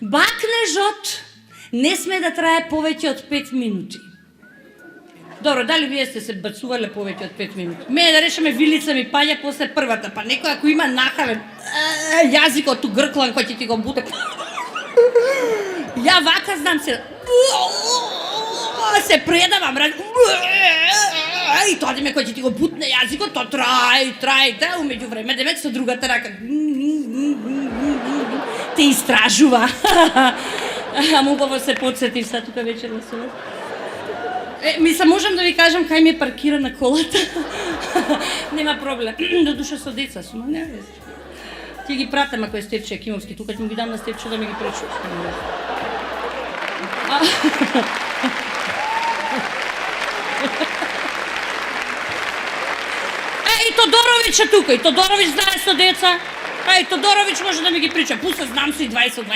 Бакнежот не sme да трае повеќе од 5 минути. Добро, дали вие сте се бацувале повеќе од 5 минути? Мене да решаме вилица ми паѓа после првата, па некој ако има нахавен јазикот ту грклан кој ќе ти го буте. Ја вака знам се предавам, и тоа деме кој ќе ти го бутне јазикот, тоа трае, умеѓу време демек со другата рака те истражува. Ама убаво се подсетив са тука вечер на солет. Мислам, можам да ви кажам кај ми е паркирана колата. Нема проблем. До душа со деца сум, не вези. Ти ги пратам ако е Стефче Кимовски, тука ќе му ги дам на Стефче да ми ги пречува. И Тодоровиќ е тука, и Тодоровиќ знае со деца. Тодоровиќ може да ми ги прича. Пуста, знам се и 20